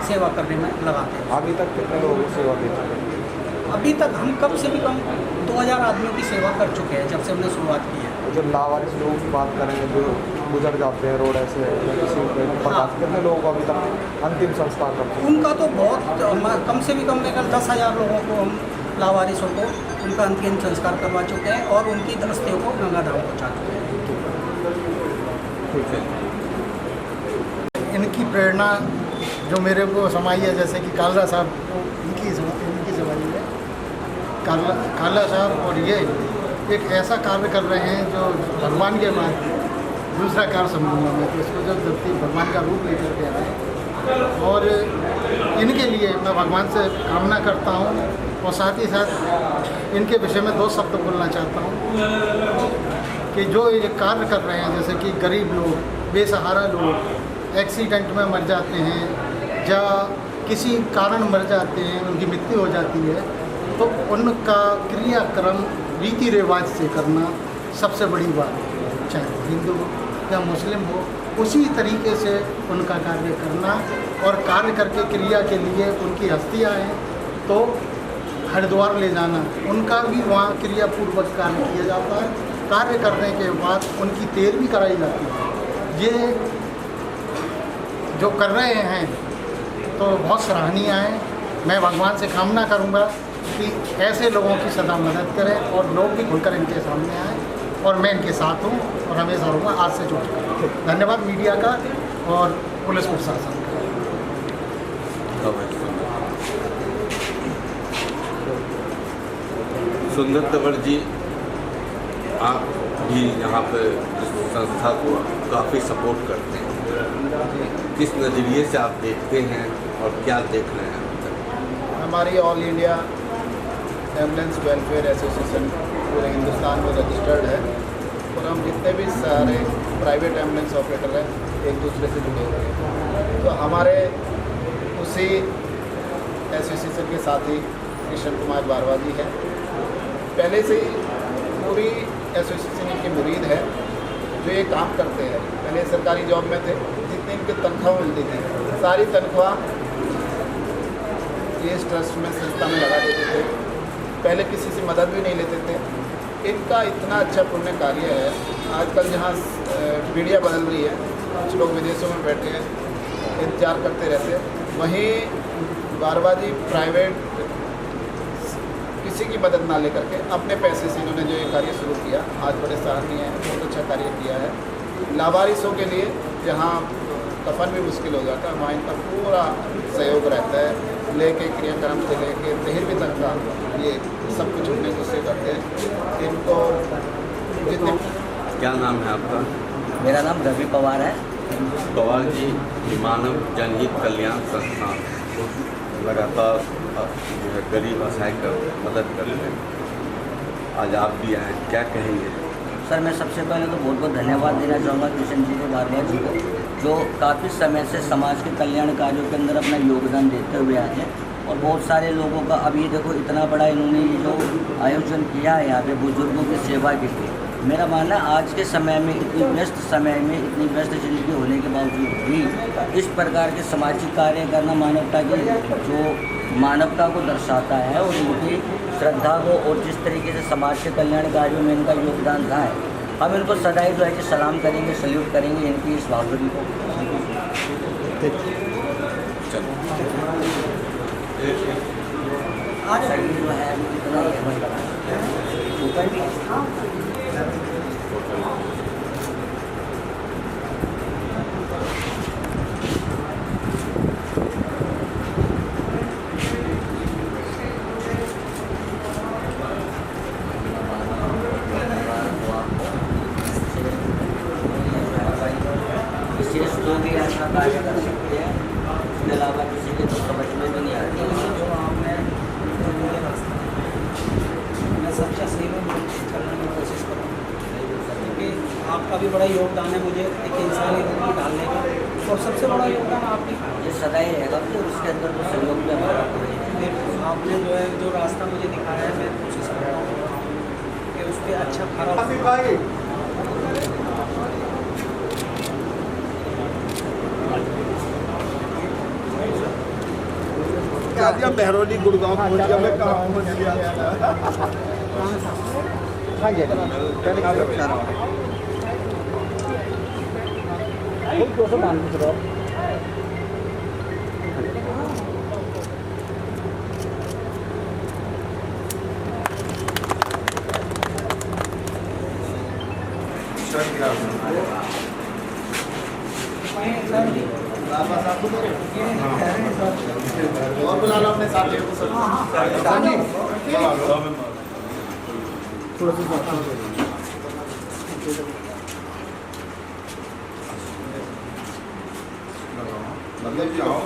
सेवा करने में लगाते हैं। अभी तक कितने लोगों को सेवा दे चुके हैं? अभी तक हम कम से भी कम 2000 आदमियों की सेवा कर चुके हैं जब से हमने शुरुआत की है। जब लावारिस लोगों की बात करेंगे जो गुजर जाते हैं रोड ऐसे या किसी कितने लोगों को अभी तक अंतिम संस्कार करते हैं? उनका तो बहुत कम से भी कम लेकर 10,000 लोगों को हम लावारिसों को उनका अंतिम संस्कार करवा चुके हैं, और उनकी अस्थियों को गंगा धाम पहुँचा चुके हैं। इनकी प्रेरणा जो मेरे को समाई है, जैसे कि कालरा साहब इनकी समाई है। कालरा साहब और ये एक ऐसा कार्य कर रहे हैं जो भगवान के बाद दूसरा कार्य समझूंगा मैं, तो इसको जब धरती भगवान का रूप लेकर के आए, और इनके लिए मैं भगवान से कामना करता हूँ, और साथ ही साथ इनके विषय में 2 शब्द बोलना चाहता हूँ कि जो ये कार्य कर रहे हैं, जैसे कि गरीब लोग, बेसहारा लोग एक्सीडेंट में मर जाते हैं या किसी कारण मर जाते हैं, उनकी मृत्यु हो जाती है, तो उनका क्रियाक्रम रीति रिवाज से करना सबसे बड़ी बात है। चाहे हिंदू या मुस्लिम हो, उसी तरीके से उनका कार्य करना, और कार्य करके क्रिया के लिए उनकी हस्तियाँ हैं तो हरिद्वार ले जाना, उनका भी वहाँ क्रियापूर्वक कार्य किया जाता है। कार्य करने के बाद उनकी तेल भी कराई जाती है। ये जो कर रहे हैं तो बहुत सराहनीय है। मैं भगवान से कामना करूँगा कि ऐसे लोगों की सदा मदद करें, और लोग भी खुलकर इनके सामने आएँ, और मैं इनके साथ हूँ और हमेशा रहूँगा आज से जुड़कर। धन्यवाद मीडिया का और पुलिस प्रशासन का। सुंदर तंवर जी, आप भी यहाँ पर इस संस्था को काफ़ी सपोर्ट करते हैं, किस नज़रिए से आप देखते हैं और क्या देख रहे हैं अब तक? हमारी all India ambulance welfare association पूरे हिंदुस्तान में रजिस्टर्ड है और हम जितने भी सारे प्राइवेट एम्बुलेंस ऑपरेटर हैं एक दूसरे से जुड़े हुए हैं। तो हमारे उसी एसोसिएशन के साथी कृष्ण कुमार बारवा जी हैं, पहले से ही पूरी एसोसिएशन इनके मुरीद है जो ये काम करते हैं। पहले सरकारी जॉब में थे, जितनी इनकी तनख्वाह मिलती थी सारी तनख्वाह ये इस ट्रस्ट में संस्था में लगा देते थे, पहले किसी से मदद भी नहीं लेते थे। इनका इतना अच्छा पुण्य कार्य है। आजकल जहाँ पीढ़ियाँ बदल रही है, कुछ लोग विदेशों में बैठे हैं इंतजार करते रहते हैं, वहीं बारवा जी प्राइवेट किसी की मदद ना लेकर के अपने पैसे से इन्होंने जो ये कार्य शुरू किया, आज बड़े सराहनीय है, बहुत अच्छा कार्य किया है। लावारिसों के लिए जहाँ कफन भी मुश्किल हो जाता है वहाँ इनका पूरा सहयोग रहता है, लेके क्रियाक्रम से लेके तहरीर तक का ये सब कुछ उनमें उससे करते हैं। इनको जितने क्या नाम है आपका? मेरा नाम रवि पवार है। पवार जी, मानव जनहित कल्याण संस्थान लगातार जो है गरीब असहाय का मदद कर रहे हैं, आज आप भी आए, क्या कहेंगे? सर मैं सबसे पहले तो बहुत बहुत धन्यवाद देना चाहूँगा कृष्ण जी को, बारवा जी को, जो काफ़ी समय से समाज के कल्याण कार्यों के अंदर अपना योगदान देते हुए आए हैं। और बहुत सारे लोगों का अब ये देखो इतना बड़ा इन्होंने जो आयोजन किया है यहाँ पे बुजुर्गों की सेवा के लिए, मेरा मानना है आज के समय में इतनी व्यस्त समय में इतनी व्यस्त जिंदगी होने के बावजूद भी इस प्रकार के सामाजिक कार्य करना मानवता की जो मानवता को दर्शाता है और इनकी श्रद्धा को और जिस तरीके से समाज के कल्याण कार्यों में इनका योगदान रहा है, हम इनको सदैव जो है कि सलाम करेंगे, सल्यूट करेंगे इनकी इस बहादुरी को। आज जो है इतना ऊपर भी विशेष लोग ही ऐसा कार्य कर सकते हैं, इसके अलावा किसी के तो समझ में भी नहीं आती है। जो आपने मैं सच्चा सेवा में करने की कोशिश करूँगा, क्योंकि आपका भी बड़ा योगदान है मुझे एक इंसानी रूप में डालने का, और सबसे बड़ा योगदान आपकी ये सदा ही रहेगा कि उसके अंदर तो सहयोग भी हमारा आपने जो है जो रास्ता मुझे दिखाया है, मैं कोशिश कर रहा हूँ कि उस पर अच्छा खरा बहरौली गुड़गांव पहुंच गया, मैं कहाँ पहुंच गया। और बुला लो अपने साथियों को सब। मतलब क्या हो?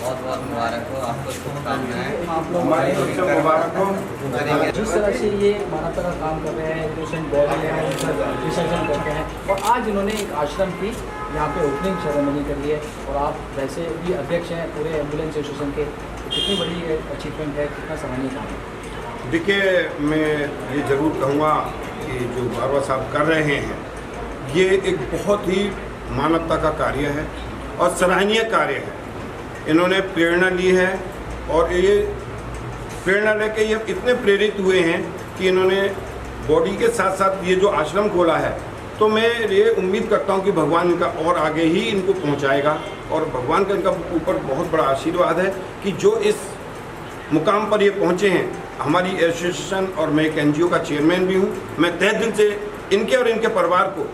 बहुत बहुत मुबारक हो आपको, शुभकामनाएं। आप लोग मुबारक हो। जिस तरह से ये मानवता का काम कर रहे हैं, पेशेंट बॉडी है उनका विसर्जन करते हैं, और आज इन्होंने एक आश्रम की यहाँ पे ओपनिंग सेरेमनी करी है, और आप वैसे भी अध्यक्ष हैं पूरे एम्बुलेंस एसोसिएशन के, कितनी बड़ी अचीवमेंट है, कितना सराहनीय काम है। देखिए, मैं ये ज़रूर कहूँगा कि जो बारवा साहब कर रहे हैं ये एक बहुत ही मानवता का कार्य है और सराहनीय कार्य है। इन्होंने प्रेरणा ली है और ये प्रेरणा लेके ये इतने प्रेरित हुए हैं कि इन्होंने बॉडी के साथ साथ ये जो आश्रम खोला है, तो मैं ये उम्मीद करता हूँ कि भगवान इनका और आगे ही इनको पहुँचाएगा, और भगवान का इनका ऊपर बहुत बड़ा आशीर्वाद है कि जो इस मुकाम पर ये पहुँचे हैं। हमारी एसोसिएशन और मैं एक NGO का चेयरमैन भी हूँ। मैं तहे दिल से इनके और इनके परिवार को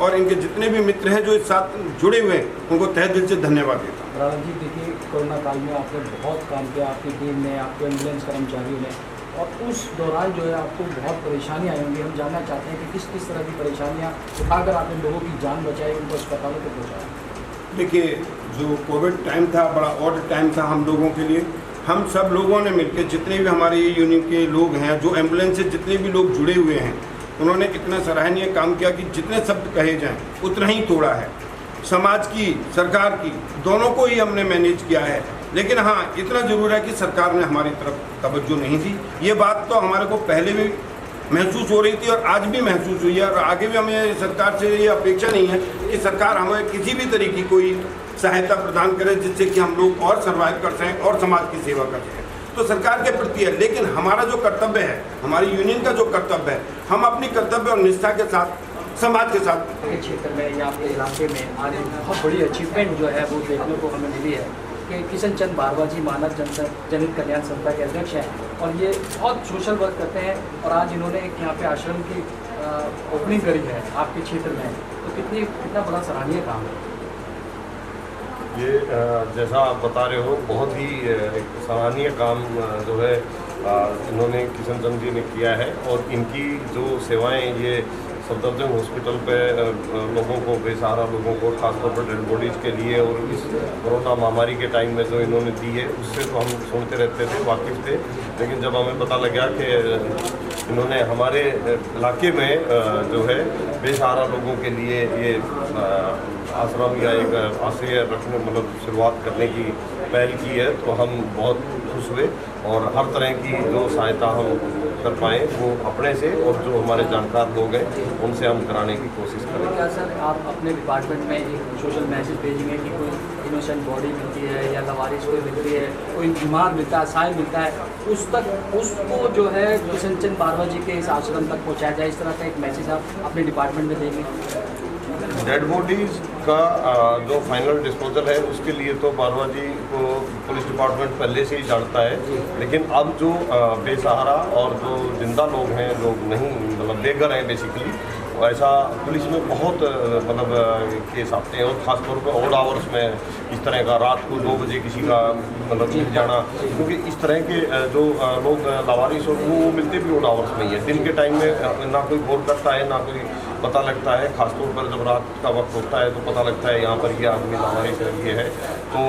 और इनके जितने भी मित्र हैं जो इस साथ जुड़े हुए हैं उनको तहे दिल से धन्यवाद देता हूँ। रावत जी, देखिए कोरोना काल में आपने बहुत काम किया, आपकी टीम ने, आपके एम्बुलेंस कर्मचारियों ने, और उस दौरान जो है आपको बहुत परेशानियाँ आई होंगी। हम जानना चाहते हैं कि किस किस तरह की परेशानियाँ उठाकर आपने लोगों की जान बचाई, उनको अस्पतालों तक पहुँचाया। देखिए, जो कोविड टाइम था बड़ा ऑड टाइम था हम लोगों के लिए। हम सब लोगों ने मिलकर, जितने भी हमारे यूनियन के लोग हैं, जो एम्बुलेंस से जितने भी लोग जुड़े हुए हैं, उन्होंने इतना सराहनीय काम किया कि जितने शब्द कहे जाएं उतना ही तोड़ा है। समाज की, सरकार की, दोनों को ही हमने मैनेज किया है। लेकिन हाँ, इतना ज़रूर है कि सरकार ने हमारी तरफ तवज्जो नहीं दी। ये बात तो हमारे को पहले भी महसूस हो रही थी और आज भी महसूस हुई है, और आगे भी हमें सरकार से ये अपेक्षा नहीं है कि सरकार हमें किसी भी तरीके की कोई सहायता प्रदान करे जिससे कि हम लोग और सर्वाइव कर सकें और समाज की सेवा कर सकें। तो सरकार के प्रति है, लेकिन हमारा जो कर्तव्य है, हमारी यूनियन का जो कर्तव्य है, हम अपनी कर्तव्य और निष्ठा के साथ समाज के साथ क्षेत्र में या आपके इलाके में आज एक बहुत बड़ी अचीवमेंट जो है वो देखने को हमें मिली है कि किशन चंद बारवा जी मानव जनहित कल्याण संस्था के अध्यक्ष हैं, और ये बहुत सोशल वर्क करते हैं, और आज इन्होंने एक यहाँ पे आश्रम की ओपनिंग करी है आपके क्षेत्र में। तो कितना बड़ा सराहनीय काम है ये। जैसा आप बता रहे हो, बहुत ही एक सराहनीय काम जो है इन्होंने किशन चंद जी ने किया है, और इनकी जो सेवाएं ये सफदरजंग हॉस्पिटल पे लोगों को, बेसहारा लोगों को, खासतौर पर डेड बॉडीज़ के लिए, और इस कोरोना महामारी के टाइम में जो इन्होंने दी है उससे तो हम सुनते रहते थे, वाकिफ़ थे। लेकिन जब हमें पता लगा कि इन्होंने हमारे इलाके में जो है बेसहारा लोगों के लिए ये आश्रम या एक आश्रय रखने, मतलब शुरुआत करने की पहल की है, तो हम बहुत खुश हुए, और हर तरह की जो सहायता हम कर पाएँ वो अपने से और जो हमारे जानकार लोग हैं उनसे हम कराने की कोशिश करें। क्या सर आप अपने डिपार्टमेंट में एक सोशल मैसेज भेजेंगे कि कोई इनोसेंट बॉडी मिलती है या लवारिस कोई मिलती है, कोई बीमार मिलता है, साहिल मिलता है, उसको जो है किशन चंद बारवा जी के इस आश्रम तक पहुँचाया जाए, इस तरह का एक मैसेज आप अपने डिपार्टमेंट में देंगे? डेड बॉडीज़ का जो फाइनल डिस्पोजल है उसके लिए तो बारवा जी को पुलिस डिपार्टमेंट पहले से ही जानता है, लेकिन अब जो बेसहारा और जो जिंदा लोग हैं, लोग नहीं, मतलब बेघर हैं बेसिकली, ऐसा पुलिस में बहुत मतलब केस आते हैं, और ख़ासतौर पर ऑड आवर्स में इस तरह का रात को 2 बजे किसी का मतलब मिल जाना, क्योंकि इस तरह के जो लोग लावारिस और वो मिलते भी ऑड आवर्स में ही है। दिन के टाइम में ना कोई गौर करता है, ना कोई पता लगता है, ख़ासतौर पर जब रात का वक्त होता है तो पता लगता है यहाँ पर ये आदमी लावारिस ये है। तो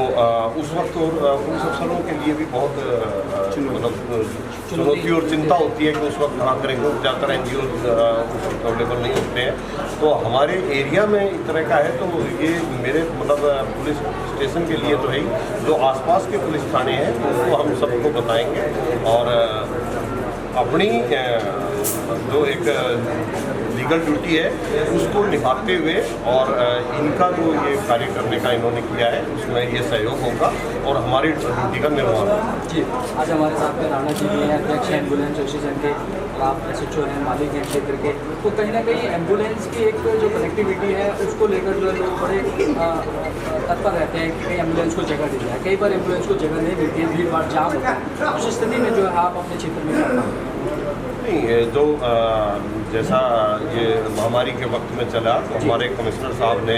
उस वक्त और पुलिस अफसरों के लिए भी बहुत मतलब चुनौती और चिंता होती है कि उस वक्त कहाँ करेंगे, ज़्यादातर NGO उस वक्त अवेलेबल नहीं होते हैं। तो हमारे एरिया में इस तरह का है, तो ये मेरे मतलब पुलिस स्टेशन के लिए तो है ही, जो आसपास के पुलिस थाने हैं उनको हम सबको बताएंगे, और अपनी जो एक लीगल ड्यूटी है उसको निभाते हुए, और इनका जो ये कार्य करने का इन्होंने किया है उसमें ये सहयोग होगा और हमारी ड्यूटी का निर्वहन होगा। जी, आज हमारे साथ में राणा जी भी हैं, अध्यक्ष हैं एम्बुलेंस एसोसिएशन के, और आप SHO हैं, मालिक हैं क्षेत्र के। तो कहीं ना कहीं एम्बुलेंस की एक जो कनेक्टिविटी है उसको लेकर जो है लोग बड़े तत्पर रहते हैं कि कहीं एम्बुलेंस को जगह दी जाए। कई बार एम्बुलेंस को जगह नहीं मिलती है, भीड़ भाड़ जाम होता है, उस स्थिति में जो है आप अपने क्षेत्र में करना नहीं, जो जैसा ये महामारी के वक्त में चला, तो हमारे कमिश्नर साहब ने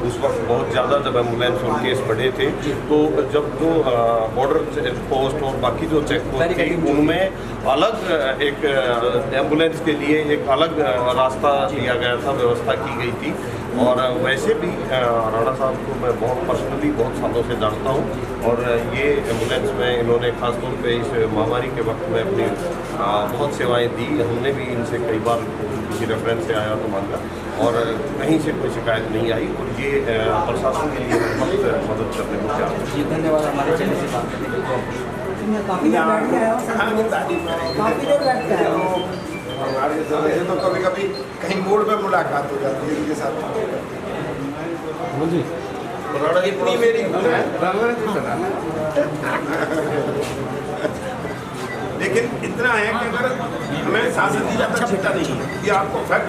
उस वक्त बहुत ज़्यादा जब एम्बुलेंस और केस बढ़े थे, तो जब जो बॉर्डर पोस्ट और बाकी जो चेक पोस्ट थी उनमें अलग एक एम्बुलेंस के लिए एक अलग रास्ता दिया गया था, व्यवस्था की गई थी। और वैसे भी राणा साहब को मैं बहुत पर्सनली बहुत सालों से जानता हूँ, और ये एम्बुलेंस में इन्होंने ख़ासतौर पे इस महामारी के वक्त में अपनी बहुत सेवाएं दी। हमने भी इनसे कई बार किसी रेफरेंस से आया तो मांगा, और कहीं से कोई शिकायत नहीं आई, और ये प्रशासन के लिए बहुत मदद करने को तैयार है। जी, धन्यवाद हमारे चैनल से बात करने के लिए। काफ़ी देर बैठ के आया हूँ, हमारे से तो कभी कभी कहीं मोड़ पे मुलाकात हो जाती है इनके साथ। इतनी मेरी लेकिन इतना है कि अगर हमें सांसद जी अच्छा पिता नहीं है कि आपको फैक्ट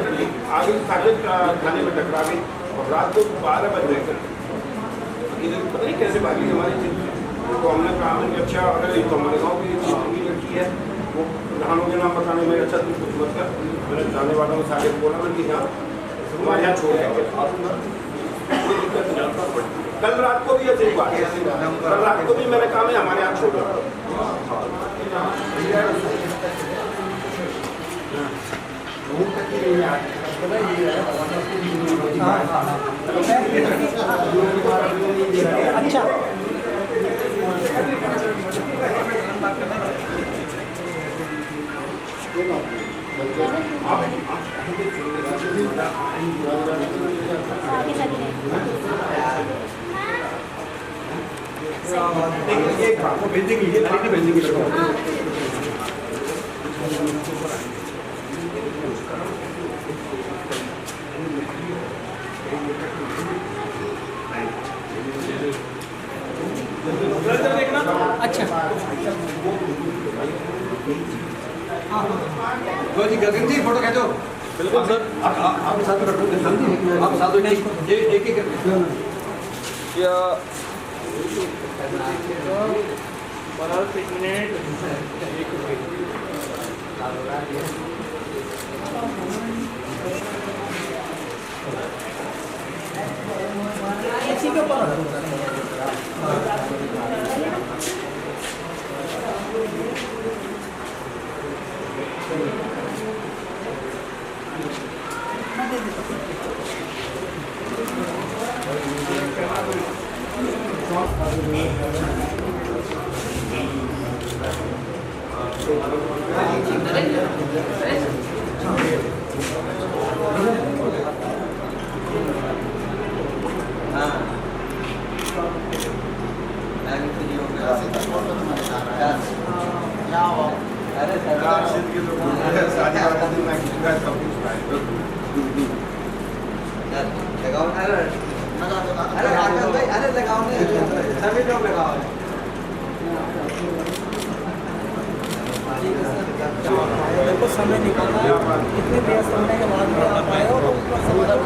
आगे ताकत खाने में टकरा गई और रात को 12 बज गए, पता नहीं कैसे भागी हमारी चीज। तो हमने कहा कि अच्छा अगर तो हमारे गाँव की लड़की है, वो प्रधानों के नाम बताने में अच्छा तुम कुछ मत कर। मैंने जाने वालों को सारे बोला मैं कि यहाँ हमारे यहाँ छोड़ देंगे। कोई दिक्कत नहीं आता। कल रात को भी ऐसे हुआ, कल रात को भी मैंने काम है हमारे यहाँ छोड़ दिया। अच्छा एक आपको भेज देंगे, ये लाइट भेज देंगे। अच्छा जी गगन जी फोटो खींचो। बिल्कुल सर, आप साथ में रखो, आप साथ में एक एक या इसी के ऊपर देखो समय निकाला, इतने व्यस्त होने के बाद में आप आए हो तो उनका समाधान।